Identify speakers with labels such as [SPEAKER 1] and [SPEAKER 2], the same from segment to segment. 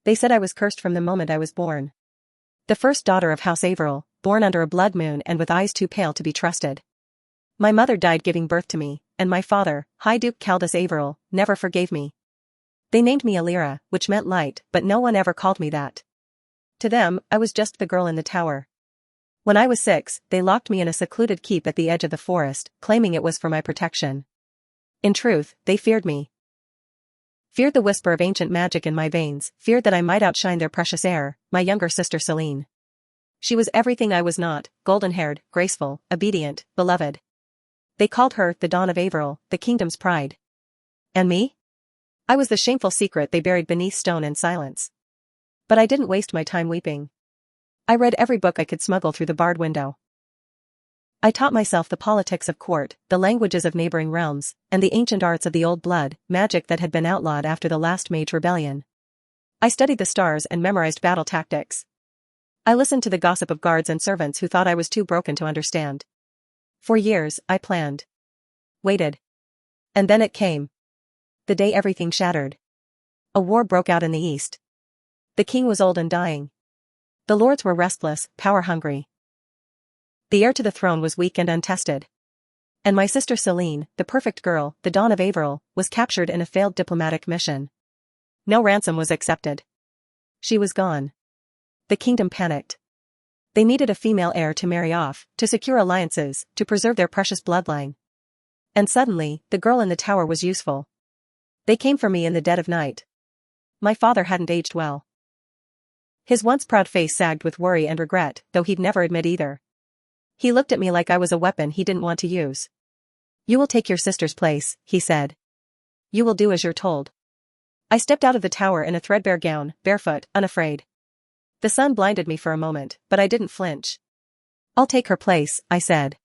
[SPEAKER 1] They said I was cursed from the moment I was born. The first daughter of House Averill, born under a blood moon and with eyes too pale to be trusted. My mother died giving birth to me, and my father, High Duke Caldus Averill, never forgave me. They named me Alira, which meant light, but no one ever called me that. To them, I was just the girl in the tower. When I was 6, they locked me in a secluded keep at the edge of the forest, claiming it was for my protection. In truth, they feared me. Feared the whisper of ancient magic in my veins, feared that I might outshine their precious heir, my younger sister Selene. She was everything I was not, golden-haired, graceful, obedient, beloved. They called her the Dawn of Averill, the kingdom's pride. And me? I was the shameful secret they buried beneath stone and silence. But I didn't waste my time weeping. I read every book I could smuggle through the barred window. I taught myself the politics of court, the languages of neighboring realms, and the ancient arts of the old blood, magic that had been outlawed after the last mage rebellion. I studied the stars and memorized battle tactics. I listened to the gossip of guards and servants who thought I was too broken to understand. For years, I planned. Waited. And then it came. The day everything shattered. A war broke out in the east. The king was old and dying. The lords were restless, power-hungry. The heir to the throne was weak and untested. And my sister Selene, the perfect girl, the Dawn of Averill, was captured in a failed diplomatic mission. No ransom was accepted. She was gone. The kingdom panicked. They needed a female heir to marry off, to secure alliances, to preserve their precious bloodline. And suddenly, the girl in the tower was useful. They came for me in the dead of night. My father hadn't aged well. His once proud face sagged with worry and regret, though he'd never admit either. He looked at me like I was a weapon he didn't want to use. "You will take your sister's place," he said. "You will do as you're told." I stepped out of the tower in a threadbare gown, barefoot, unafraid. The sun blinded me for a moment, but I didn't flinch. "I'll take her place," I said.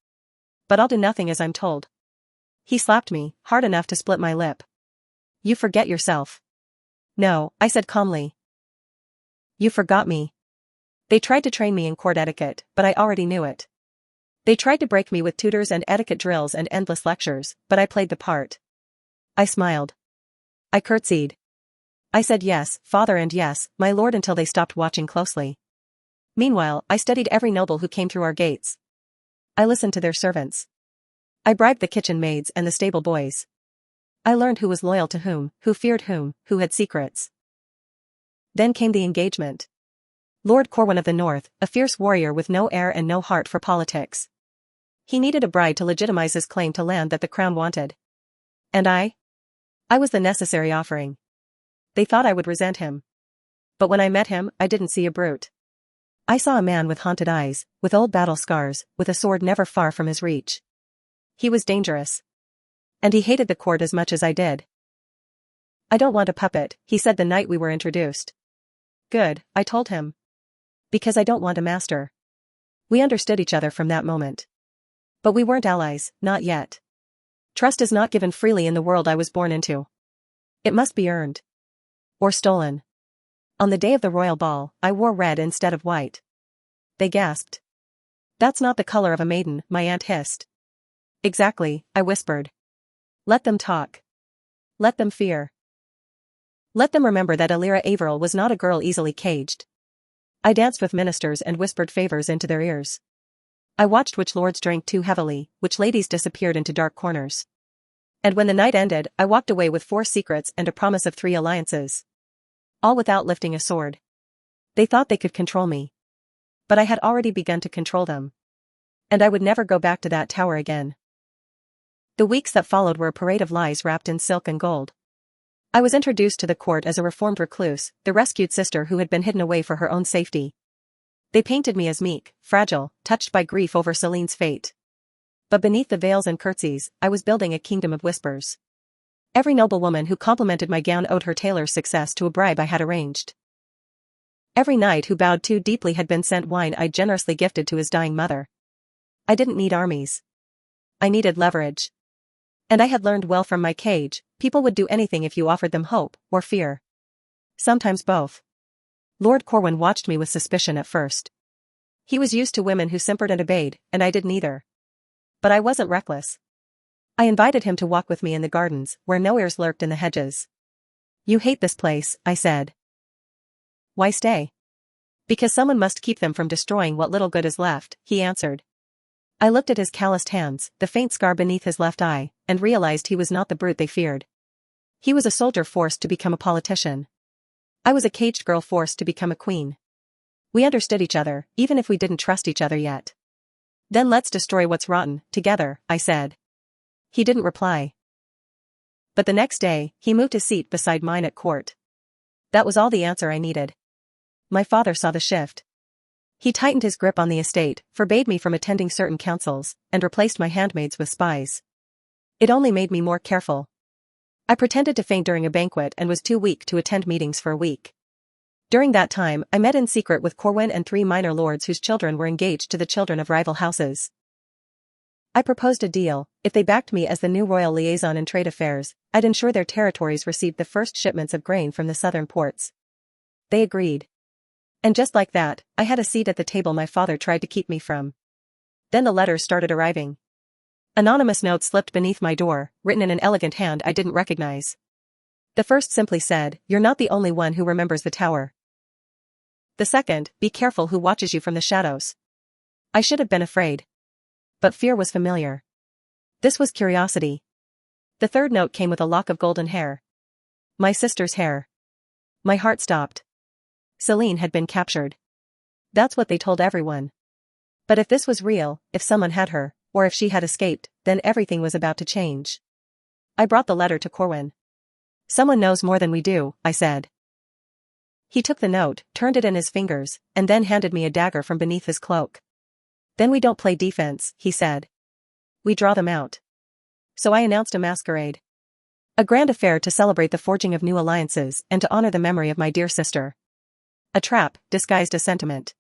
[SPEAKER 1] "But I'll do nothing as I'm told." He slapped me, hard enough to split my lip. "You forget yourself." "No," I said calmly. "You forgot me." They tried to train me in court etiquette, but I already knew it. They tried to break me with tutors and etiquette drills and endless lectures, but I played the part. I smiled. I curtsied. I said yes, father, and yes, my lord, until they stopped watching closely. Meanwhile, I studied every noble who came through our gates. I listened to their servants. I bribed the kitchen maids and the stable boys. I learned who was loyal to whom, who feared whom, who had secrets. Then came the engagement. Lord Corwin of the North, a fierce warrior with no heir and no heart for politics. He needed a bride to legitimize his claim to land that the crown wanted. And I was the necessary offering. They thought I would resent him. But when I met him, I didn't see a brute. I saw a man with haunted eyes, with old battle scars, with a sword never far from his reach. He was dangerous. And he hated the court as much as I did. "I don't want a puppet," he said the night we were introduced. "Good," I told him. "Because I don't want a master." We understood each other from that moment. But we weren't allies, not yet. Trust is not given freely in the world I was born into. It must be earned. Or stolen. On the day of the royal ball, I wore red instead of white. They gasped. "That's not the color of a maiden," my aunt hissed. "Exactly," I whispered. "Let them talk. Let them fear. Let them remember that Alira Averill was not a girl easily caged." I danced with ministers and whispered favors into their ears. I watched which lords drank too heavily, which ladies disappeared into dark corners. And when the night ended, I walked away with 4 secrets and a promise of 3 alliances. All without lifting a sword. They thought they could control me. But I had already begun to control them. And I would never go back to that tower again. The weeks that followed were a parade of lies wrapped in silk and gold. I was introduced to the court as a reformed recluse, the rescued sister who had been hidden away for her own safety. They painted me as meek, fragile, touched by grief over Selene's fate. But beneath the veils and curtsies, I was building a kingdom of whispers. Every noblewoman who complimented my gown owed her tailor's success to a bribe I had arranged. Every knight who bowed too deeply had been sent wine I generously gifted to his dying mother. I didn't need armies. I needed leverage. And I had learned well from my cage, people would do anything if you offered them hope, or fear. Sometimes both. Lord Corwin watched me with suspicion at first. He was used to women who simpered and obeyed, and I did neither. But I wasn't reckless. I invited him to walk with me in the gardens, where no ears lurked in the hedges. "You hate this place," I said. Why stay? Because someone must keep them from destroying what little good is left, he answered. I looked at his calloused hands, the faint scar beneath his left eye, and realized he was not the brute they feared. He was a soldier forced to become a politician. I was a caged girl forced to become a queen. We understood each other, even if we didn't trust each other yet. Then let's destroy what's rotten, together, I said. He didn't reply. But the next day, he moved his seat beside mine at court. That was all the answer I needed. My father saw the shift. He tightened his grip on the estate, forbade me from attending certain councils, and replaced my handmaids with spies. It only made me more careful. I pretended to faint during a banquet and was too weak to attend meetings for a week. During that time, I met in secret with Corwin and 3 minor lords whose children were engaged to the children of rival houses. I proposed a deal: if they backed me as the new royal liaison in trade affairs, I'd ensure their territories received the first shipments of grain from the southern ports. They agreed. And just like that, I had a seat at the table my father tried to keep me from. Then the letters started arriving. Anonymous notes slipped beneath my door, written in an elegant hand I didn't recognize. The first simply said, "You're not the only one who remembers the tower." The second, "Be careful who watches you from the shadows." I should have been afraid. But fear was familiar. This was curiosity. The third note came with a lock of golden hair. My sister's hair. My heart stopped. Celine had been captured. That's what they told everyone. But if this was real, if someone had her, or if she had escaped, then everything was about to change. I brought the letter to Corwin. "Someone knows more than we do," I said. He took the note, turned it in his fingers, and then handed me a dagger from beneath his cloak. "Then we don't play defense," he said. "We draw them out." So I announced a masquerade. A grand affair to celebrate the forging of new alliances and to honor the memory of my dear sister. A trap, disguised as sentiment.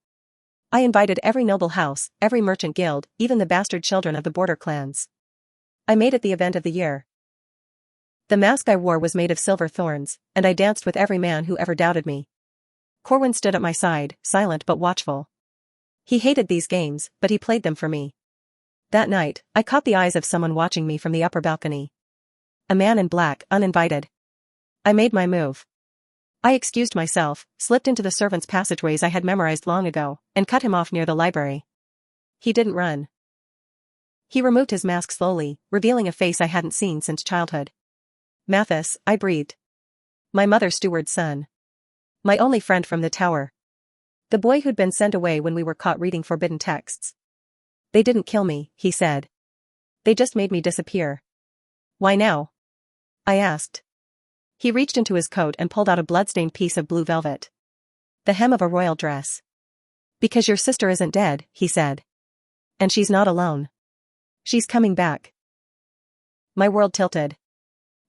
[SPEAKER 1] I invited every noble house, every merchant guild, even the bastard children of the border clans. I made it the event of the year. The mask I wore was made of silver thorns, and I danced with every man who ever doubted me. Corwin stood at my side, silent but watchful. He hated these games, but he played them for me. That night, I caught the eyes of someone watching me from the upper balcony. A man in black, uninvited. I made my move. I excused myself, slipped into the servants' passageways I had memorized long ago, and cut him off near the library. He didn't run. He removed his mask slowly, revealing a face I hadn't seen since childhood. "Mathis," I breathed. "My mother's steward's son. My only friend from the tower. The boy who'd been sent away when we were caught reading forbidden texts." "They didn't kill me," he said. "They just made me disappear." "Why now?" I asked. He reached into his coat and pulled out a blood-stained piece of blue velvet. The hem of a royal dress. "Because your sister isn't dead," he said. "And she's not alone. She's coming back." My world tilted.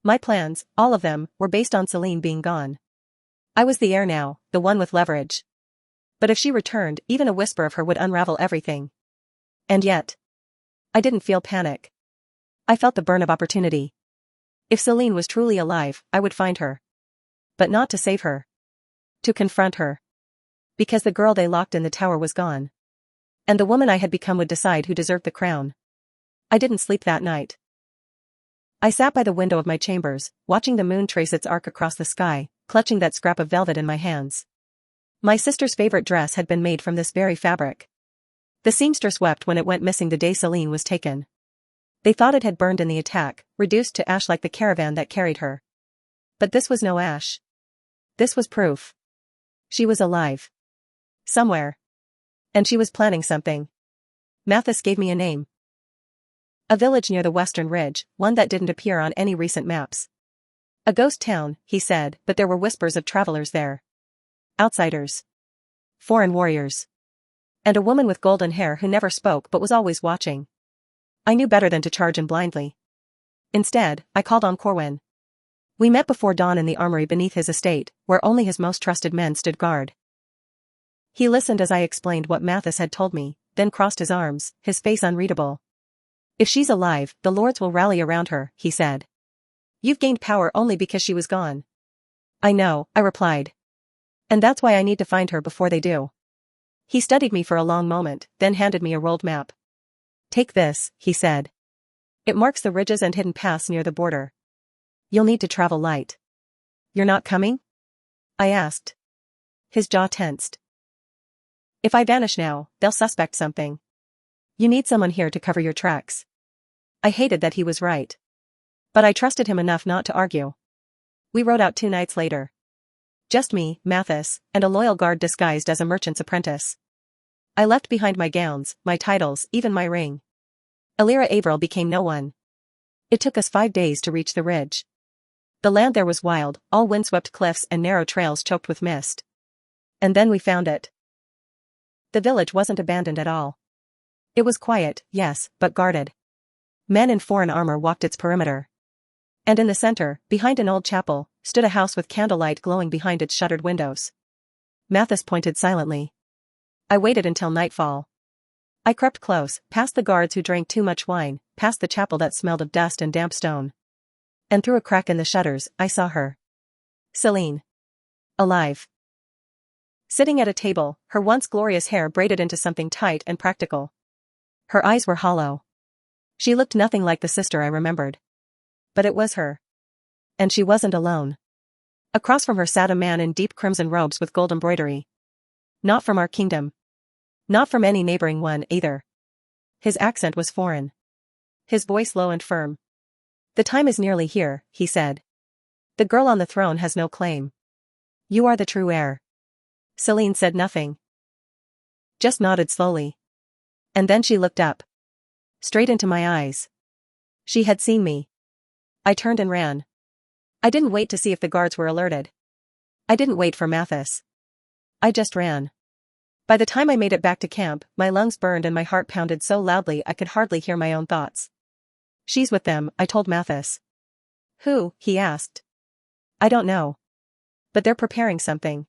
[SPEAKER 1] My plans, all of them, were based on Celine being gone. I was the heir now, the one with leverage. But if she returned, even a whisper of her would unravel everything. And yet, I didn't feel panic. I felt the burn of opportunity. If Celine was truly alive, I would find her. But not to save her. To confront her. Because the girl they locked in the tower was gone. And the woman I had become would decide who deserved the crown. I didn't sleep that night. I sat by the window of my chambers, watching the moon trace its arc across the sky, clutching that scrap of velvet in my hands. My sister's favorite dress had been made from this very fabric. The seamstress wept when it went missing the day Celine was taken. They thought it had burned in the attack, reduced to ash like the caravan that carried her. But this was no ash. This was proof. She was alive. Somewhere. And she was planning something. Mathis gave me a name. A village near the western ridge, one that didn't appear on any recent maps. A ghost town, he said, but there were whispers of travelers there. Outsiders. Foreign warriors. And a woman with golden hair who never spoke but was always watching. I knew better than to charge in blindly. Instead, I called on Corwin. We met before dawn in the armory beneath his estate, where only his most trusted men stood guard. He listened as I explained what Mathis had told me, then crossed his arms, his face unreadable. "If she's alive, the lords will rally around her," he said. "You've gained power only because she was gone." "I know," I replied. "And that's why I need to find her before they do." He studied me for a long moment, then handed me a rolled map. "Take this," he said. "It marks the ridges and hidden paths near the border. You'll need to travel light." "You're not coming?" I asked. His jaw tensed. If I vanish now, they'll suspect something. You need someone here to cover your tracks. I hated that he was right. But I trusted him enough not to argue. We rode out 2 nights later. Just me, Mathis, and a loyal guard disguised as a merchant's apprentice. I left behind my gowns, my titles, even my ring. Elira Averill became no one. It took us 5 days to reach the ridge. The land there was wild, all windswept cliffs and narrow trails choked with mist. And then we found it. The village wasn't abandoned at all. It was quiet, yes, but guarded. Men in foreign armor walked its perimeter. And in the center, behind an old chapel, stood a house with candlelight glowing behind its shuttered windows. Mathis pointed silently. I waited until nightfall. I crept close, past the guards who drank too much wine, past the chapel that smelled of dust and damp stone. And through a crack in the shutters, I saw her. Celine. Alive. Sitting at a table, her once glorious hair braided into something tight and practical. Her eyes were hollow. She looked nothing like the sister I remembered. But it was her. And she wasn't alone. Across from her sat a man in deep crimson robes with gold embroidery. Not from our kingdom. Not from any neighboring one, either. His accent was foreign. His voice low and firm. The time is nearly here, he said. The girl on the throne has no claim. You are the true heir. Celine said nothing. Just nodded slowly. And then she looked up. Straight into my eyes. She had seen me. I turned and ran. I didn't wait to see if the guards were alerted. I didn't wait for Mathis. I just ran. By the time I made it back to camp, my lungs burned and my heart pounded so loudly I could hardly hear my own thoughts. She's with them, I told Mathis. Who? He asked. I don't know. But they're preparing something.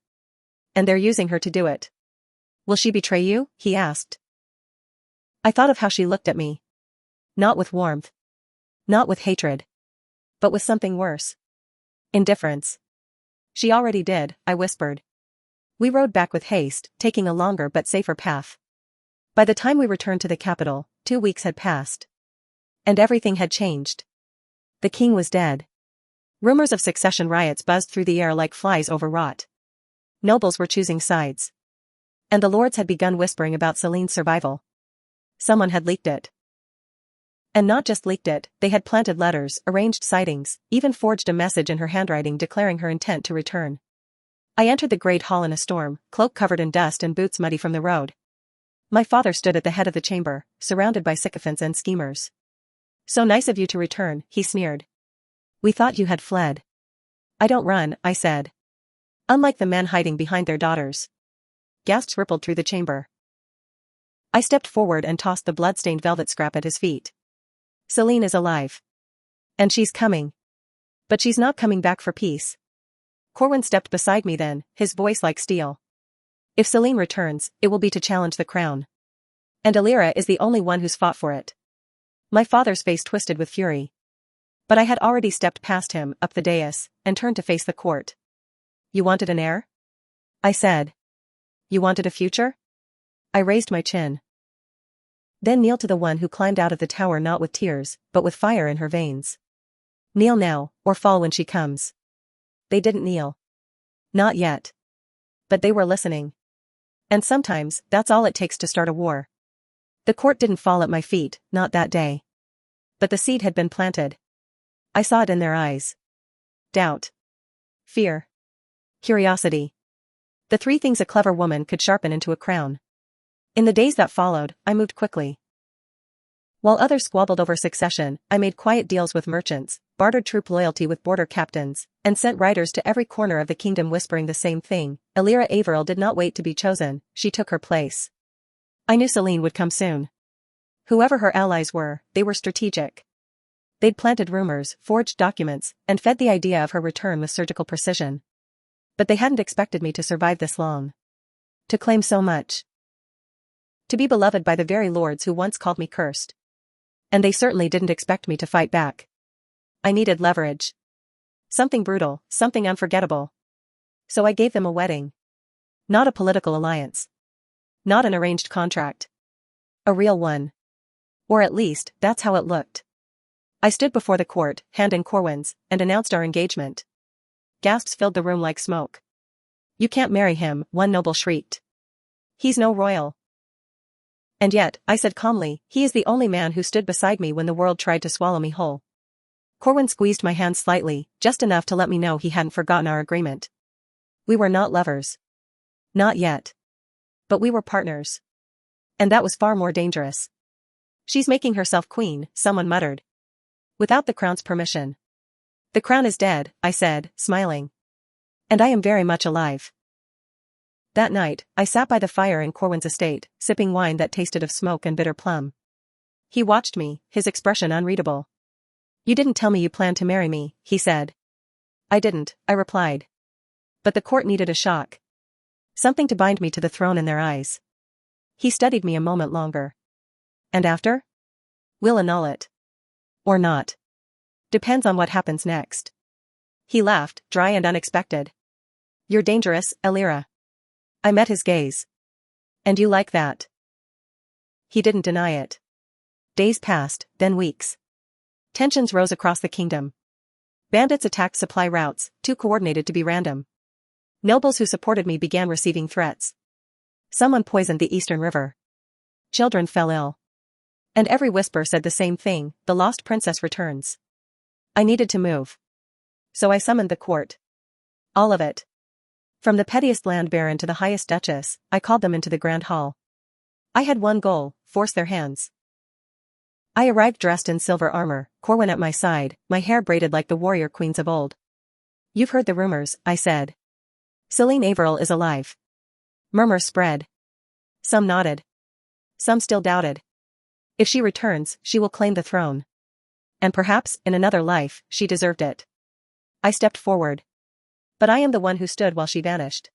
[SPEAKER 1] And they're using her to do it. Will she betray you? He asked. I thought of how she looked at me. Not with warmth. Not with hatred. But with something worse. Indifference. She already did, I whispered. We rode back with haste, taking a longer but safer path. By the time we returned to the capital, 2 weeks had passed. And everything had changed. The king was dead. Rumors of succession riots buzzed through the air like flies overwrought. Nobles were choosing sides. And the lords had begun whispering about Celine's survival. Someone had leaked it. And not just leaked it, they had planted letters, arranged sightings, even forged a message in her handwriting declaring her intent to return. I entered the great hall in a storm, cloak covered in dust and boots muddy from the road. My father stood at the head of the chamber, surrounded by sycophants and schemers. So nice of you to return, he sneered. We thought you had fled. I don't run, I said. Unlike the men hiding behind their daughters. Gasps rippled through the chamber. I stepped forward and tossed the blood-stained velvet scrap at his feet. Celine is alive. And she's coming. But she's not coming back for peace. Corwin stepped beside me then, his voice like steel. If Celine returns, it will be to challenge the crown. And Elira is the only one who's fought for it. My father's face twisted with fury. But I had already stepped past him, up the dais, and turned to face the court. You wanted an heir? I said. You wanted a future? I raised my chin. Then kneel to the one who climbed out of the tower not with tears, but with fire in her veins. Kneel now, or fall when she comes. They didn't kneel. Not yet. But they were listening. And sometimes, that's all it takes to start a war. The court didn't fall at my feet, not that day. But the seed had been planted. I saw it in their eyes. Doubt. Fear. Curiosity. The 3 things a clever woman could sharpen into a crown. In the days that followed, I moved quickly. While others squabbled over succession, I made quiet deals with merchants, bartered troop loyalty with border captains, and sent riders to every corner of the kingdom whispering the same thing. Elira Averill did not wait to be chosen, she took her place. I knew Celine would come soon. Whoever her allies were, they were strategic. They'd planted rumors, forged documents, and fed the idea of her return with surgical precision. But they hadn't expected me to survive this long. To claim so much. To be beloved by the very lords who once called me cursed. And they certainly didn't expect me to fight back. I needed leverage. Something brutal, something unforgettable. So I gave them a wedding. Not a political alliance. Not an arranged contract. A real one. Or at least, that's how it looked. I stood before the court, hand in Corwin's, and announced our engagement. Gasps filled the room like smoke. You can't marry him, one noble shrieked. He's no royal. And yet, I said calmly, he is the only man who stood beside me when the world tried to swallow me whole. Corwin squeezed my hand slightly, just enough to let me know he hadn't forgotten our agreement. We were not lovers. Not yet. But we were partners. And that was far more dangerous. She's making herself queen, someone muttered. Without the crown's permission. The crown is dead, I said, smiling. And I am very much alive. That night, I sat by the fire in Corwin's estate, sipping wine that tasted of smoke and bitter plum. He watched me, his expression unreadable. You didn't tell me you planned to marry me, he said. I didn't, I replied. But the court needed a shock. Something to bind me to the throne in their eyes. He studied me a moment longer. And after? We'll annul it. Or not. Depends on what happens next. He laughed, dry and unexpected. You're dangerous, Elira. I met his gaze. And you like that? He didn't deny it. Days passed, then weeks. Tensions rose across the kingdom. Bandits attacked supply routes, too coordinated to be random. Nobles who supported me began receiving threats. Someone poisoned the Eastern River. Children fell ill. And every whisper said the same thing, the lost princess returns. I needed to move. So I summoned the court. All of it. From the pettiest land baron to the highest duchess, I called them into the grand hall. I had one goal, force their hands. I arrived dressed in silver armor, Corwin at my side, my hair braided like the warrior queens of old. You've heard the rumors, I said. Selene Averill is alive. Murmurs spread. Some nodded. Some still doubted. If she returns, she will claim the throne. And perhaps, in another life, she deserved it. I stepped forward. But I am the one who stood while she vanished.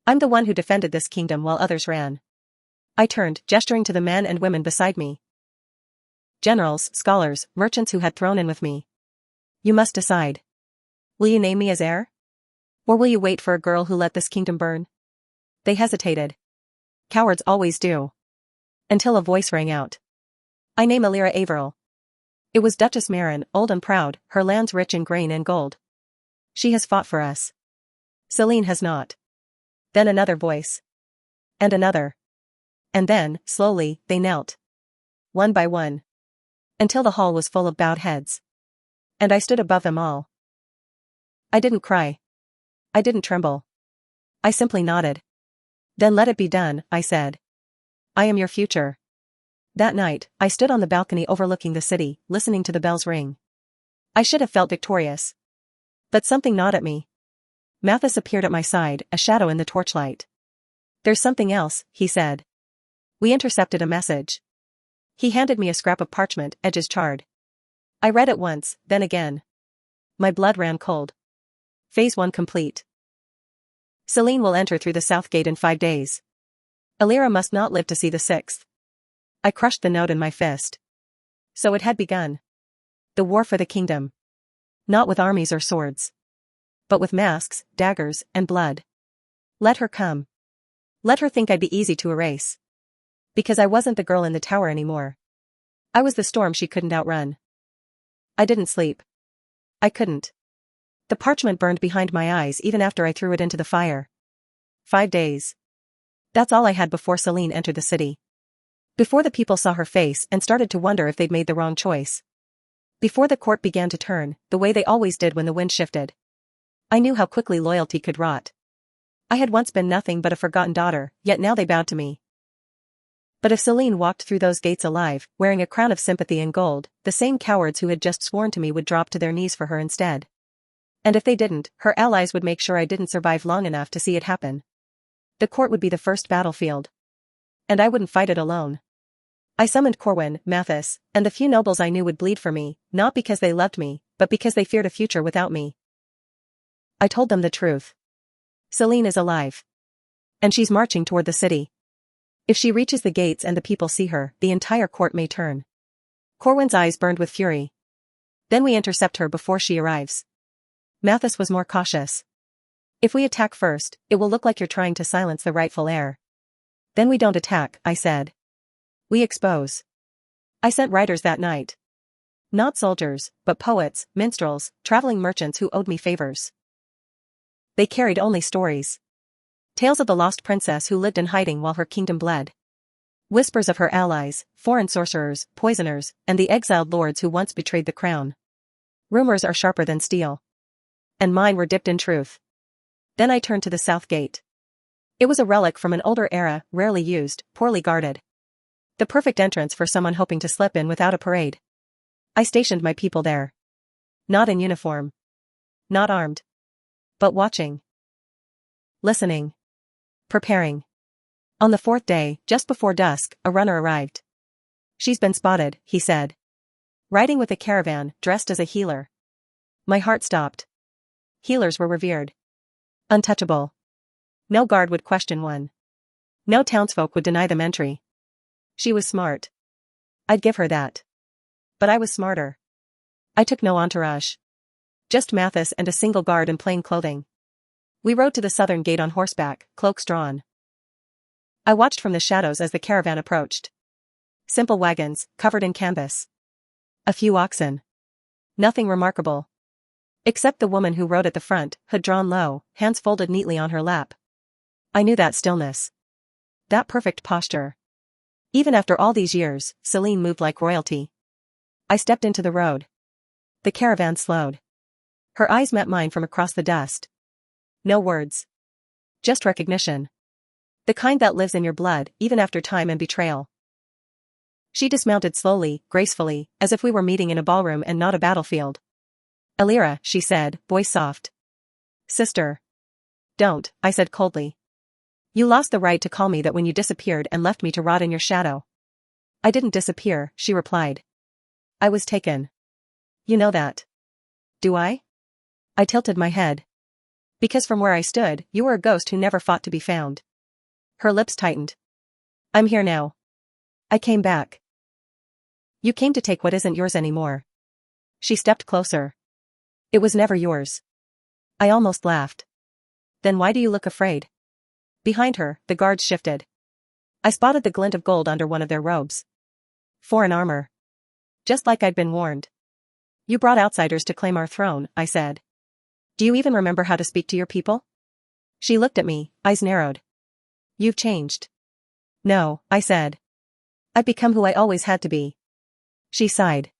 [SPEAKER 1] I'm the one who defended this kingdom while others ran. I turned, gesturing to the men and women beside me. Generals, scholars, merchants who had thrown in with me. You must decide. Will you name me as heir? Or will you wait for a girl who let this kingdom burn? They hesitated. Cowards always do. Until a voice rang out. I name Elira Averill. It was Duchess Marin, old and proud, her lands rich in grain and gold. She has fought for us. Selene has not. Then another voice. And another. And then, slowly, they knelt. One by one. Until the hall was full of bowed heads. And I stood above them all. I didn't cry. I didn't tremble. I simply nodded. Then let it be done, I said. I am your future. That night, I stood on the balcony overlooking the city, listening to the bells ring. I should have felt victorious. But something gnawed at me. Mathis appeared at my side, a shadow in the torchlight. There's something else, he said. We intercepted a message. He handed me a scrap of parchment, edges charred. I read it once, then again. My blood ran cold. Phase 1 complete. Selene will enter through the south gate in 5 days. Elira must not live to see the 6th. I crushed the note in my fist. So it had begun. The war for the kingdom. Not with armies or swords. But with masks, daggers, and blood. Let her come. Let her think I'd be easy to erase. Because I wasn't the girl in the tower anymore. I was the storm she couldn't outrun. I didn't sleep. I couldn't. The parchment burned behind my eyes even after I threw it into the fire. 5 days. That's all I had before Selene entered the city. Before the people saw her face and started to wonder if they'd made the wrong choice. Before the court began to turn, the way they always did when the wind shifted. I knew how quickly loyalty could rot. I had once been nothing but a forgotten daughter, yet now they bowed to me. But if Selene walked through those gates alive, wearing a crown of sympathy and gold, the same cowards who had just sworn to me would drop to their knees for her instead. And if they didn't, her allies would make sure I didn't survive long enough to see it happen. The court would be the first battlefield. And I wouldn't fight it alone. I summoned Corwin, Mathis, and the few nobles I knew would bleed for me, not because they loved me, but because they feared a future without me. I told them the truth. Selene is alive. And she's marching toward the city. If she reaches the gates and the people see her, the entire court may turn. Corwin's eyes burned with fury. Then we intercept her before she arrives. Mathis was more cautious. If we attack first, it will look like you're trying to silence the rightful heir. Then we don't attack, I said. We expose. I sent writers that night. Not soldiers, but poets, minstrels, traveling merchants who owed me favors. They carried only stories. Tales of the lost princess who lived in hiding while her kingdom bled. Whispers of her allies, foreign sorcerers, poisoners, and the exiled lords who once betrayed the crown. Rumors are sharper than steel. And mine were dipped in truth. Then I turned to the south gate. It was a relic from an older era, rarely used, poorly guarded. The perfect entrance for someone hoping to slip in without a parade. I stationed my people there. Not in uniform. Not armed. But watching. Listening. Preparing. On the fourth day, just before dusk, a runner arrived. "She's been spotted," he said. "Riding with a caravan, dressed as a healer." My heart stopped. Healers were revered. Untouchable. No guard would question one. No townsfolk would deny them entry. She was smart. I'd give her that. But I was smarter. I took no entourage. Just Mathis and a single guard in plain clothing. We rode to the southern gate on horseback, cloaks drawn. I watched from the shadows as the caravan approached. Simple wagons, covered in canvas. A few oxen. Nothing remarkable. Except the woman who rode at the front, hood drawn low, hands folded neatly on her lap. I knew that stillness. That perfect posture. Even after all these years, Celine moved like royalty. I stepped into the road. The caravan slowed. Her eyes met mine from across the dust. No words. Just recognition. The kind that lives in your blood, even after time and betrayal. She dismounted slowly, gracefully, as if we were meeting in a ballroom and not a battlefield. "Elira," she said, voice soft. "Sister." "Don't," I said coldly. "You lost the right to call me that when you disappeared and left me to rot in your shadow." "I didn't disappear," she replied. "I was taken. You know that." "Do I?" I tilted my head. "Because from where I stood, you were a ghost who never fought to be found." Her lips tightened. "I'm here now. I came back." "You came to take what isn't yours anymore." She stepped closer. "It was never yours." I almost laughed. "Then why do you look afraid?" Behind her, the guards shifted. I spotted the glint of gold under one of their robes. Foreign armor. Just like I'd been warned. "You brought outsiders to claim our throne," I said. "Do you even remember how to speak to your people?" She looked at me, eyes narrowed. "You've changed." "No," I said. "I've become who I always had to be." She sighed.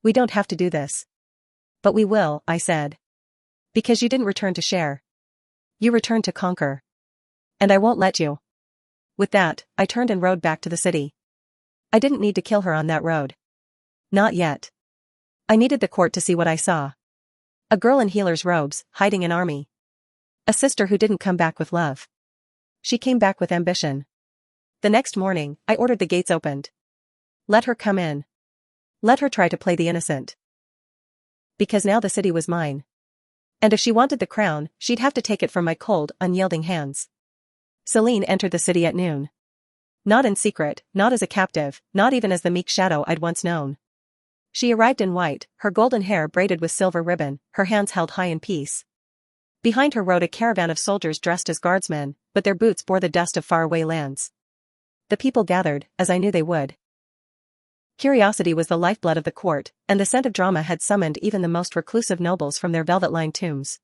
[SPEAKER 1] "We don't have to do this." "But we will," I said. "Because you didn't return to share. You returned to conquer. And I won't let you." With that, I turned and rode back to the city. I didn't need to kill her on that road. Not yet. I needed the court to see what I saw. A girl in healer's robes, hiding an army. A sister who didn't come back with love. She came back with ambition. The next morning, I ordered the gates opened. Let her come in. Let her try to play the innocent. Because now the city was mine. And if she wanted the crown, she'd have to take it from my cold, unyielding hands. Celine entered the city at noon. Not in secret, not as a captive, not even as the meek shadow I'd once known. She arrived in white, her golden hair braided with silver ribbon, her hands held high in peace. Behind her rode a caravan of soldiers dressed as guardsmen, but their boots bore the dust of faraway lands. The people gathered, as I knew they would. Curiosity was the lifeblood of the court, and the scent of drama had summoned even the most reclusive nobles from their velvet-lined tombs.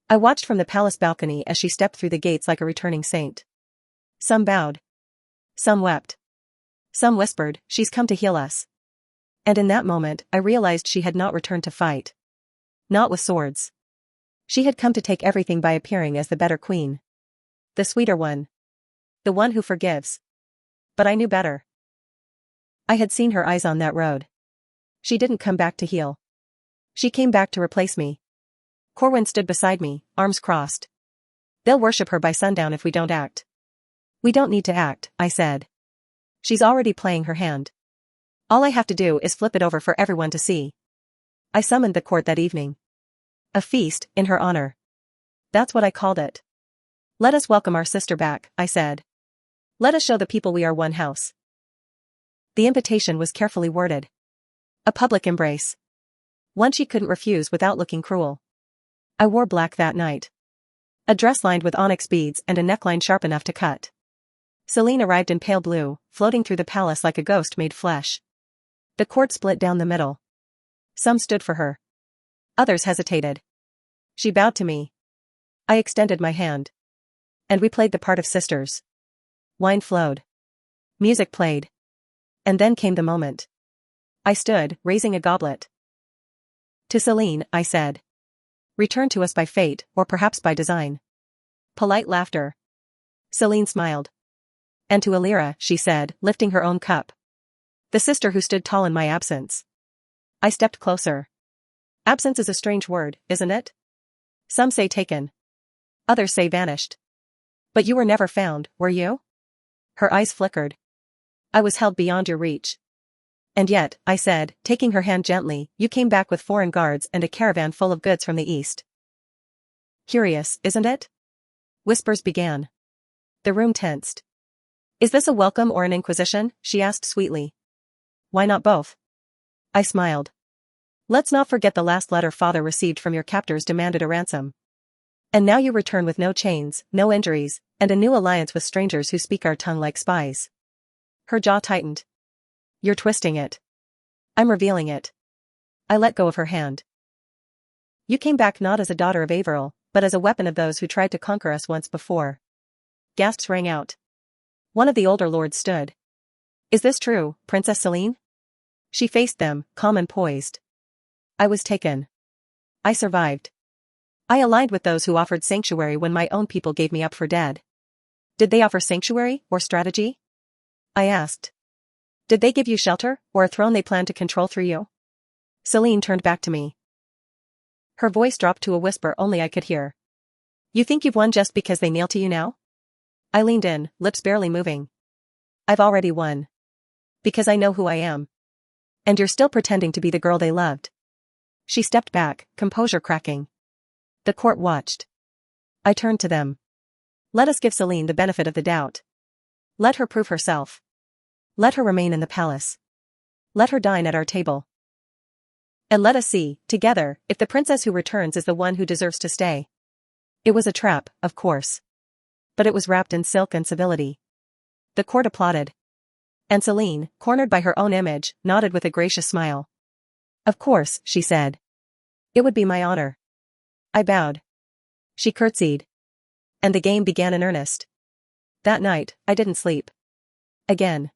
[SPEAKER 1] I watched from the palace balcony as she stepped through the gates like a returning saint. Some bowed. Some wept. Some whispered, "She's come to heal us." And in that moment, I realized she had not returned to fight. Not with swords. She had come to take everything by appearing as the better queen. The sweeter one. The one who forgives. But I knew better. I had seen her eyes on that road. She didn't come back to heal. She came back to replace me. Corwin stood beside me, arms crossed. "They'll worship her by sundown if we don't act." "We don't need to act," I said. "She's already playing her hand. All I have to do is flip it over for everyone to see." I summoned the court that evening. A feast, in her honor. That's what I called it. "Let us welcome our sister back," I said. "Let us show the people we are one house." The invitation was carefully worded. A public embrace. One she couldn't refuse without looking cruel. I wore black that night. A dress lined with onyx beads and a neckline sharp enough to cut. Celine arrived in pale blue, floating through the palace like a ghost made flesh. The court split down the middle. Some stood for her. Others hesitated. She bowed to me. I extended my hand. And we played the part of sisters. Wine flowed. Music played. And then came the moment. I stood, raising a goblet. To Celine, I said. Returned to us by fate, or perhaps by design. Polite laughter. Celine smiled. And to Alira, she said, lifting her own cup. The sister who stood tall in my absence. I stepped closer. Absence is a strange word, isn't it? Some say taken. Others say vanished. But you were never found, were you? Her eyes flickered. I was held beyond your reach. And yet, I said, taking her hand gently, you came back with foreign guards and a caravan full of goods from the east. Curious, isn't it? Whispers began. The room tensed. Is this a welcome or an inquisition? She asked sweetly. Why not both? I smiled. Let's not forget the last letter father received from your captors demanded a ransom. And now you return with no chains, no injuries, and a new alliance with strangers who speak our tongue like spies. Her jaw tightened. You're twisting it. I'm revealing it. I let go of her hand. You came back not as a daughter of Averill, but as a weapon of those who tried to conquer us once before. Gasps rang out. One of the older lords stood. Is this true, Princess Celine? She faced them, calm and poised. I was taken. I survived. I aligned with those who offered sanctuary when my own people gave me up for dead. Did they offer sanctuary, or strategy? I asked. Did they give you shelter, or a throne they planned to control through you? Celine turned back to me. Her voice dropped to a whisper only I could hear. You think you've won just because they kneel to you now? I leaned in, lips barely moving. I've already won. Because I know who I am. And you're still pretending to be the girl they loved. She stepped back, composure cracking. The court watched. I turned to them. Let us give Celine the benefit of the doubt. Let her prove herself. Let her remain in the palace. Let her dine at our table. And let us see, together, if the princess who returns is the one who deserves to stay. It was a trap, of course. But it was wrapped in silk and civility. The court applauded. And Celine, cornered by her own image, nodded with a gracious smile. Of course, she said. It would be my honor. I bowed. She curtsied. And the game began in earnest. That night, I didn't sleep. Again.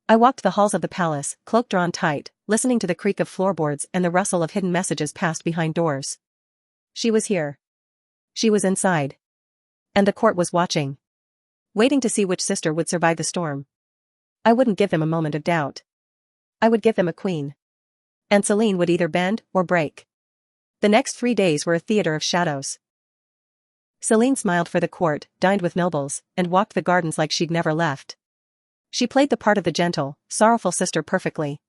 [SPEAKER 1] I walked the halls of the palace, cloak drawn tight, listening to the creak of floorboards and the rustle of hidden messages passed behind doors. She was here. She was inside. And the court was watching. Waiting to see which sister would survive the storm. I wouldn't give them a moment of doubt. I would give them a queen. And Celine would either bend or break. The next 3 days were a theater of shadows. Celine smiled for the court, dined with nobles, and walked the gardens like she'd never left. She played the part of the gentle, sorrowful sister perfectly.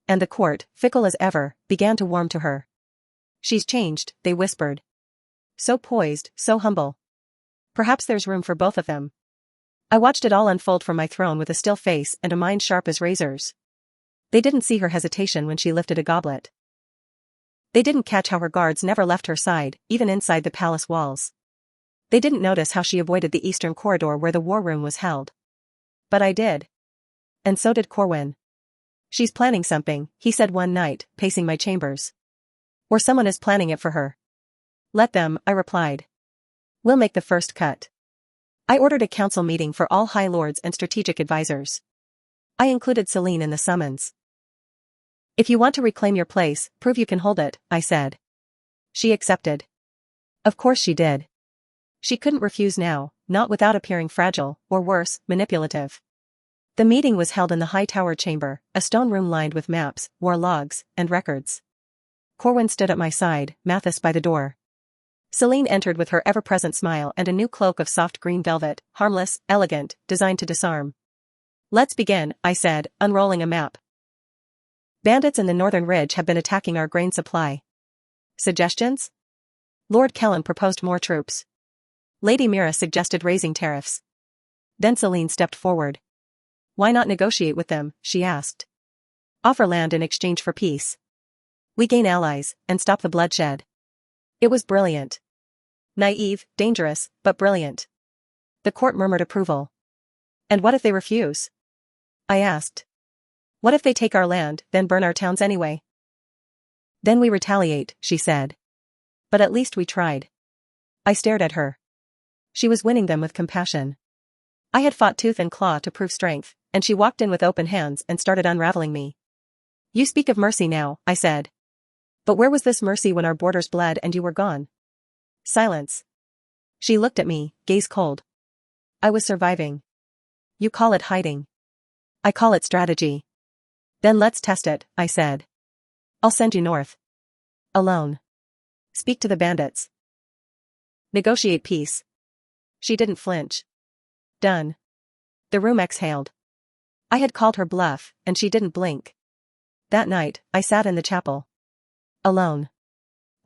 [SPEAKER 1] And the court, fickle as ever, began to warm to her. She's changed, they whispered. So poised, so humble. Perhaps there's room for both of them. I watched it all unfold from my throne with a still face and a mind sharp as razors. They didn't see her hesitation when she lifted a goblet. They didn't catch how her guards never left her side, even inside the palace walls. They didn't notice how she avoided the eastern corridor where the war room was held. But I did. And so did Corwin. She's planning something, he said one night, pacing my chambers. Or someone is planning it for her. Let them, I replied. We'll make the first cut. I ordered a council meeting for all high lords and strategic advisors. I included Celine in the summons. If you want to reclaim your place, prove you can hold it, I said. She accepted. Of course she did. She couldn't refuse now, not without appearing fragile, or worse, manipulative. The meeting was held in the high tower chamber, a stone room lined with maps, war logs, and records. Corwin stood at my side, Mathis by the door. Celine entered with her ever-present smile and a new cloak of soft green velvet, harmless, elegant, designed to disarm. Let's begin, I said, unrolling a map. Bandits in the northern ridge have been attacking our grain supply. Suggestions? Lord Kellen proposed more troops. Lady Mira suggested raising tariffs. Then Celine stepped forward. Why not negotiate with them, she asked. Offer land in exchange for peace. We gain allies, and stop the bloodshed. It was brilliant. Naive, dangerous, but brilliant. The court murmured approval. And what if they refuse? I asked. What if they take our land, then burn our towns anyway? Then we retaliate, she said. But at least we tried. I stared at her. She was winning them with compassion. I had fought tooth and claw to prove strength, and she walked in with open hands and started unraveling me. You speak of mercy now, I said. But where was this mercy when our borders bled and you were gone? Silence. She looked at me, gaze cold. I was surviving. You call it hiding. I call it strategy. Then let's test it, I said. I'll send you north. Alone. Speak to the bandits. Negotiate peace. She didn't flinch. Done. The room exhaled. I had called her bluff, and she didn't blink. That night, I sat in the chapel. Alone.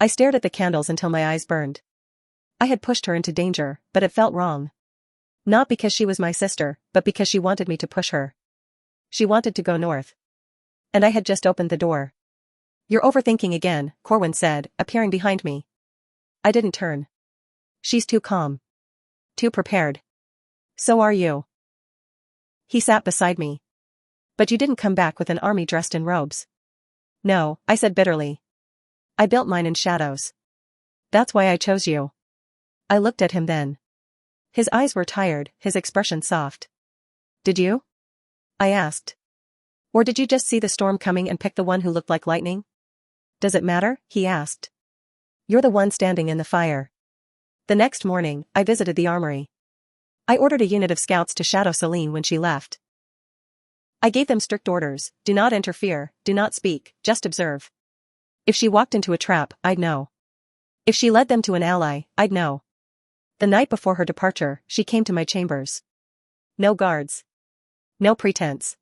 [SPEAKER 1] I stared at the candles until my eyes burned. I had pushed her into danger, but it felt wrong. Not because she was my sister, but because she wanted me to push her. She wanted to go north. And I had just opened the door. You're overthinking again, Corwin said, appearing behind me. I didn't turn. She's too calm. Too prepared. So are you. He sat beside me. But you didn't come back with an army dressed in robes. No, I said bitterly. I built mine in shadows. That's why I chose you. I looked at him then. His eyes were tired, his expression soft. Did you? I asked. Or did you just see the storm coming and pick the one who looked like lightning? Does it matter? He asked. You're the one standing in the fire. The next morning, I visited the armory. I ordered a unit of scouts to shadow Celine when she left. I gave them strict orders: do not interfere, do not speak, just observe. If she walked into a trap, I'd know. If she led them to an ally, I'd know. The night before her departure, she came to my chambers. No guards. No pretense.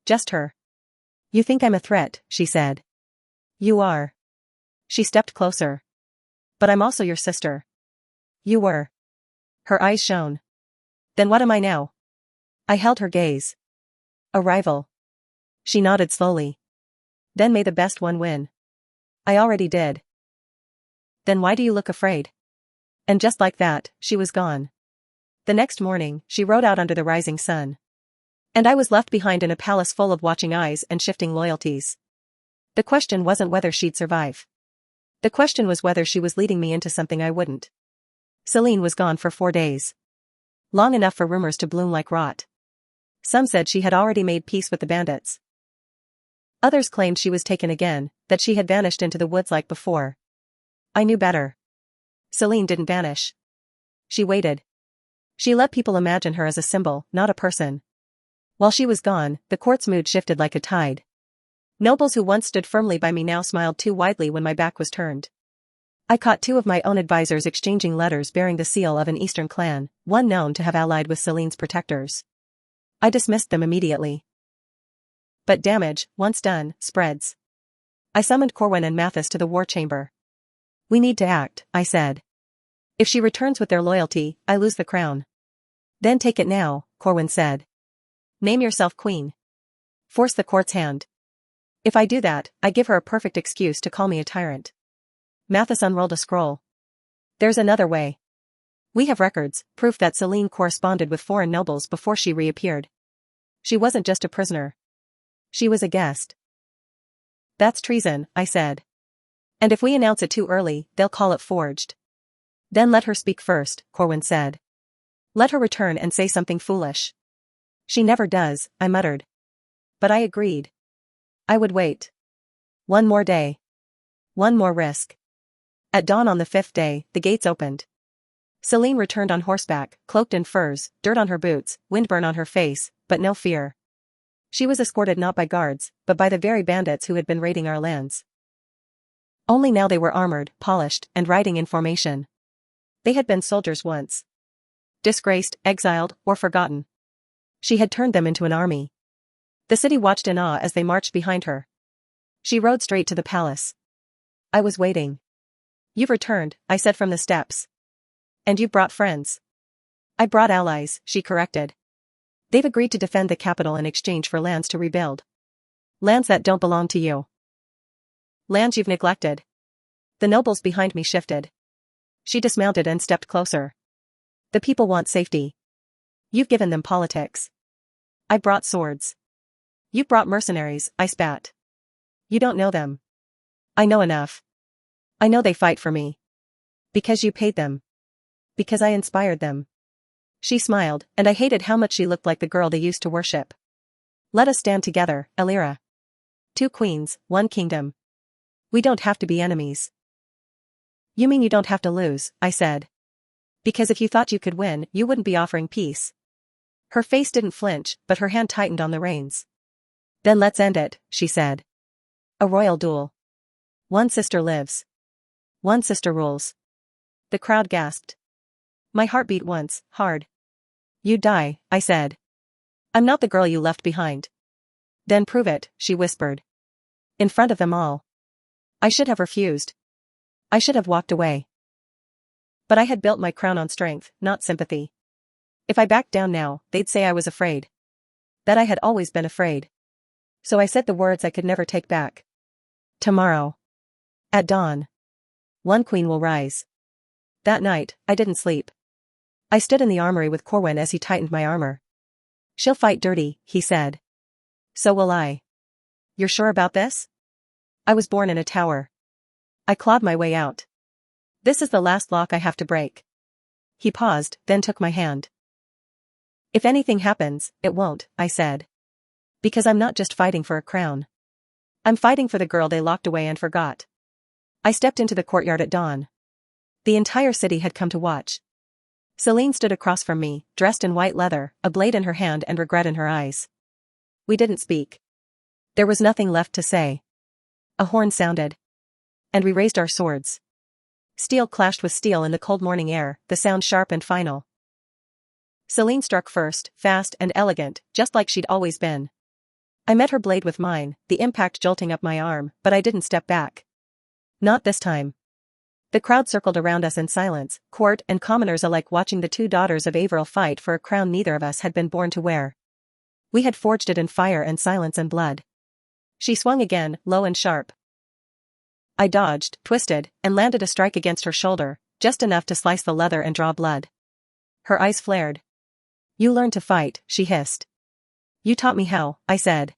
[SPEAKER 1] Just her. You think I'm a threat, she said. You are. She stepped closer. But I'm also your sister. You were. Her eyes shone. Then what am I now? I held her gaze. A rival. She nodded slowly. Then may the best one win. I already did. Then why do you look afraid? And just like that, she was gone. The next morning, she rode out under the rising sun. And I was left behind in a palace full of watching eyes and shifting loyalties. The question wasn't whether she'd survive. The question was whether she was leading me into something I wouldn't. Celine was gone for 4 days. Long enough for rumors to bloom like rot. Some said she had already made peace with the bandits. Others claimed she was taken again, that she had vanished into the woods like before. I knew better. Celine didn't vanish. She waited. She let people imagine her as a symbol, not a person. While she was gone, the court's mood shifted like a tide. Nobles who once stood firmly by me now smiled too widely when my back was turned. I caught 2 of my own advisors exchanging letters bearing the seal of an Eastern clan, one known to have allied with Celine's protectors. I dismissed them immediately. But damage, once done, spreads. I summoned Corwin and Mathis to the war chamber. We need to act, I said. If she returns with their loyalty, I lose the crown. Then take it now, Corwin said. Name yourself queen. Force the court's hand. If I do that, I give her a perfect excuse to call me a tyrant. Mathis unrolled a scroll. There's another way. We have records, proof that Celine corresponded with foreign nobles before she reappeared. She wasn't just a prisoner. She was a guest. That's treason, I said. And if we announce it too early, they'll call it forged. Then let her speak first, Corwin said. Let her return and say something foolish. She never does, I muttered. But I agreed. I would wait. 1 more day. 1 more risk. At dawn on the 5th day, the gates opened. Celine returned on horseback, cloaked in furs, dirt on her boots, windburn on her face, but no fear. She was escorted not by guards, but by the very bandits who had been raiding our lands. Only now they were armored, polished, and riding in formation. They had been soldiers once. Disgraced, exiled, or forgotten. She had turned them into an army. The city watched in awe as they marched behind her. She rode straight to the palace. I was waiting. You've returned, I said from the steps. And you've brought friends. I brought allies, she corrected. They've agreed to defend the capital in exchange for lands to rebuild. Lands that don't belong to you. Lands you've neglected. The nobles behind me shifted. She dismounted and stepped closer. The people want safety. You've given them politics. I brought swords. You brought mercenaries, I spat. You don't know them. I know enough. I know they fight for me. Because you paid them. Because I inspired them. She smiled, and I hated how much she looked like the girl they used to worship. Let us stand together, Elira. 2 queens, 1 kingdom. We don't have to be enemies. You mean you don't have to lose, I said. Because if you thought you could win, you wouldn't be offering peace. Her face didn't flinch, but her hand tightened on the reins. Then let's end it, she said. A royal duel. 1 sister lives. 1 sister rules. The crowd gasped. My heart beat once, hard. You die, I said. I'm not the girl you left behind. Then prove it, she whispered. In front of them all. I should have refused. I should have walked away. But I had built my crown on strength, not sympathy. If I backed down now, they'd say I was afraid. That I had always been afraid. So I said the words I could never take back. Tomorrow. At dawn. 1 queen will rise. That night, I didn't sleep. I stood in the armory with Corwin as he tightened my armor. She'll fight dirty, he said. So will I. You're sure about this? I was born in a tower. I clawed my way out. This is the last lock I have to break. He paused, then took my hand. If anything happens, it won't, I said. Because I'm not just fighting for a crown. I'm fighting for the girl they locked away and forgot. I stepped into the courtyard at dawn. The entire city had come to watch. Celine stood across from me, dressed in white leather, a blade in her hand and regret in her eyes. We didn't speak. There was nothing left to say. A horn sounded. And we raised our swords. Steel clashed with steel in the cold morning air, the sound sharp and final. Celine struck first, fast and elegant, just like she'd always been. I met her blade with mine, the impact jolting up my arm, but I didn't step back. Not this time. The crowd circled around us in silence, court and commoners alike watching the 2 daughters of Averill fight for a crown neither of us had been born to wear. We had forged it in fire and silence and blood. She swung again, low and sharp. I dodged, twisted, and landed a strike against her shoulder, just enough to slice the leather and draw blood. Her eyes flared. You learned to fight, she hissed. You taught me how, I said.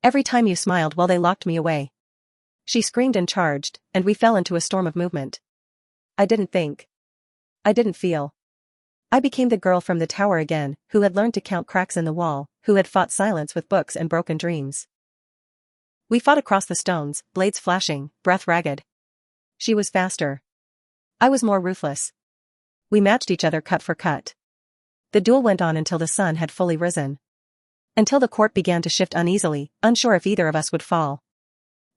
[SPEAKER 1] Every time you smiled while they locked me away. She screamed and charged, and we fell into a storm of movement. I didn't think. I didn't feel. I became the girl from the tower again, who had learned to count cracks in the wall, who had fought silence with books and broken dreams. We fought across the stones, blades flashing, breath ragged. She was faster. I was more ruthless. We matched each other cut for cut. The duel went on until the sun had fully risen. Until the court began to shift uneasily, unsure if either of us would fall.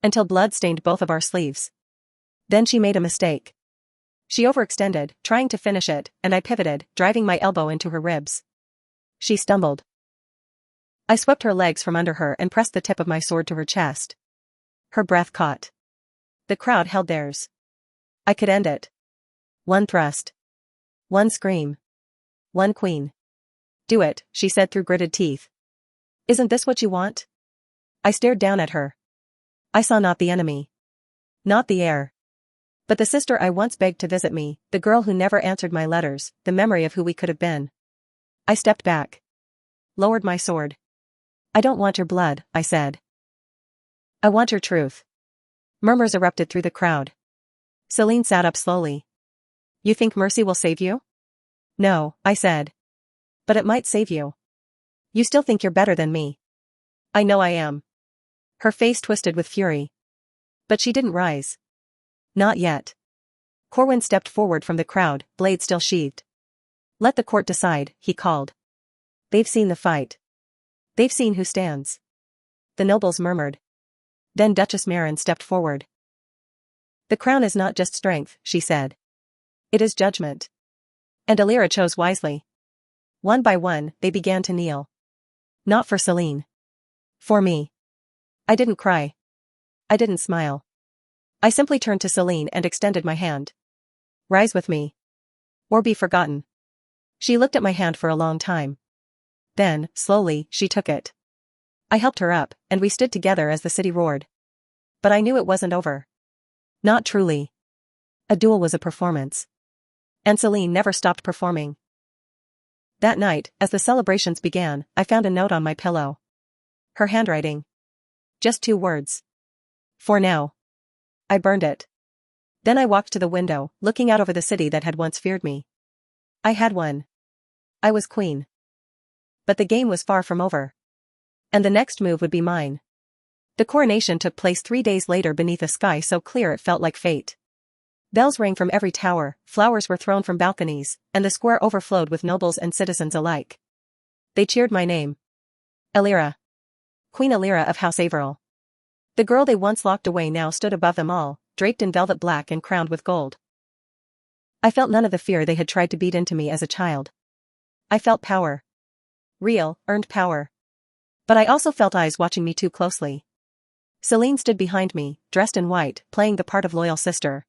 [SPEAKER 1] Until blood stained both of our sleeves. Then she made a mistake. She overextended, trying to finish it, and I pivoted, driving my elbow into her ribs. She stumbled. I swept her legs from under her and pressed the tip of my sword to her chest. Her breath caught. The crowd held theirs. I could end it. 1 thrust. 1 scream. 1 queen. Do it, she said through gritted teeth. Isn't this what you want? I stared down at her. I saw not the enemy. Not the heir. But the sister I once begged to visit me, the girl who never answered my letters, the memory of who we could have been. I stepped back. Lowered my sword. I don't want your blood, I said. I want your truth. Murmurs erupted through the crowd. Celine sat up slowly. You think mercy will save you? No, I said. But it might save you. You still think you're better than me. I know I am. Her face twisted with fury. But she didn't rise. Not yet. Corwin stepped forward from the crowd, blade still sheathed. Let the court decide, he called. They've seen the fight. They've seen who stands. The nobles murmured. Then Duchess Marin stepped forward. The crown is not just strength, she said. It is judgment. And Elira chose wisely. One by one, they began to kneel. Not for Celine. For me. I didn't cry. I didn't smile. I simply turned to Celine and extended my hand. Rise with me. Or be forgotten. She looked at my hand for a long time. Then, slowly, she took it. I helped her up, and we stood together as the city roared. But I knew it wasn't over. Not truly. A duel was a performance. And Celine never stopped performing. That night, as the celebrations began, I found a note on my pillow. Her handwriting. Just 2 words. For now. I burned it. Then I walked to the window, looking out over the city that had once feared me. I had won. I was queen. But the game was far from over. And the next move would be mine. The coronation took place 3 days later beneath a sky so clear it felt like fate. Bells rang from every tower, flowers were thrown from balconies, and the square overflowed with nobles and citizens alike. They cheered my name. Elira. Queen Elira of House Averill. The girl they once locked away now stood above them all, draped in velvet black and crowned with gold. I felt none of the fear they had tried to beat into me as a child. I felt power. Real, earned power. But I also felt eyes watching me too closely. Celine stood behind me, dressed in white, playing the part of loyal sister.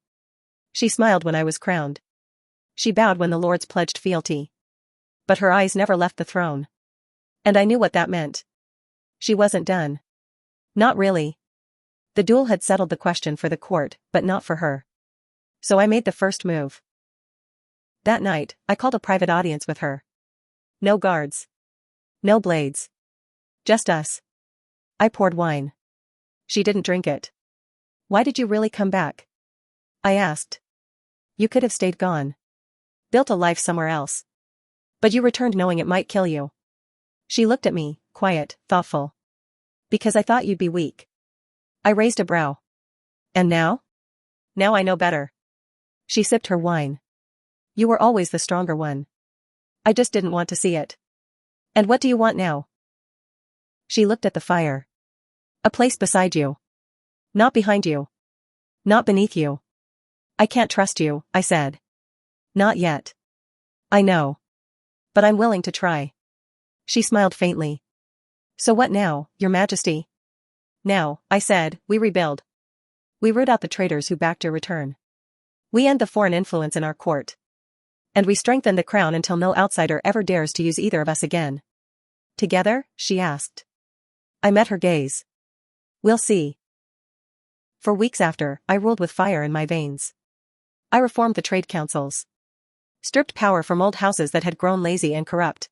[SPEAKER 1] She smiled when I was crowned. She bowed when the lords pledged fealty. But her eyes never left the throne. And I knew what that meant. She wasn't done. Not really. The duel had settled the question for the court, but not for her. So I made the first move. That night, I called a private audience with her. No guards. No blades. Just us. I poured wine. She didn't drink it. Why did you really come back? I asked. You could have stayed gone. Built a life somewhere else. But you returned knowing it might kill you. She looked at me, quiet, thoughtful. Because I thought you'd be weak. I raised a brow. And now? Now I know better. She sipped her wine. You were always the stronger one. I just didn't want to see it. And what do you want now? She looked at the fire. A place beside you. Not behind you. Not beneath you. I can't trust you, I said. Not yet. I know. But I'm willing to try. She smiled faintly. So what now, Your Majesty? Now, I said, we rebuild. We root out the traitors who backed your return. We end the foreign influence in our court. And we strengthen the crown until no outsider ever dares to use either of us again. Together? She asked. I met her gaze. We'll see. For weeks after, I ruled with fire in my veins. I reformed the trade councils. Stripped power from old houses that had grown lazy and corrupt.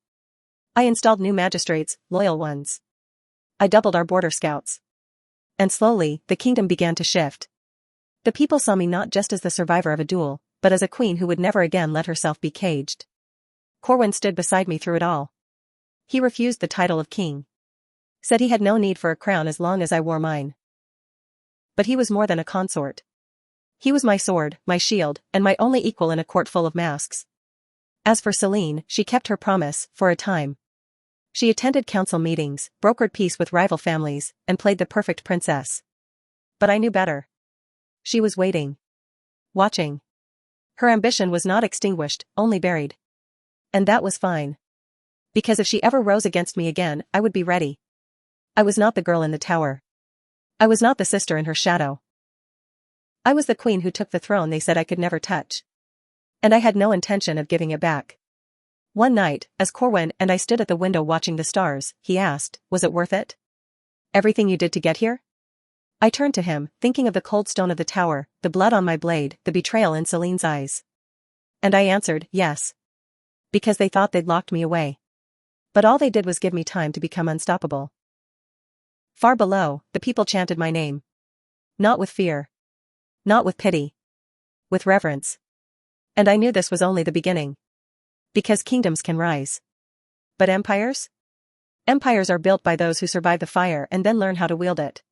[SPEAKER 1] I installed new magistrates, loyal ones. I doubled our border scouts. And slowly, the kingdom began to shift. The people saw me not just as the survivor of a duel, but as a queen who would never again let herself be caged. Corwin stood beside me through it all. He refused the title of king. Said he had no need for a crown as long as I wore mine. But he was more than a consort. He was my sword, my shield, and my only equal in a court full of masks. As for Celine, she kept her promise, for a time. She attended council meetings, brokered peace with rival families, and played the perfect princess. But I knew better. She was waiting. Watching. Her ambition was not extinguished, only buried. And that was fine. Because if she ever rose against me again, I would be ready. I was not the girl in the tower. I was not the sister in her shadow. I was the queen who took the throne they said I could never touch. And I had no intention of giving it back. One night, as Corwin and I stood at the window watching the stars, he asked, was it worth it? Everything you did to get here? I turned to him, thinking of the cold stone of the tower, the blood on my blade, the betrayal in Celine's eyes. And I answered, yes. Because they thought they'd locked me away. But all they did was give me time to become unstoppable. Far below, the people chanted my name. Not with fear. Not with pity. With reverence. And I knew this was only the beginning. Because kingdoms can rise. But empires? Empires are built by those who survive the fire and then learn how to wield it.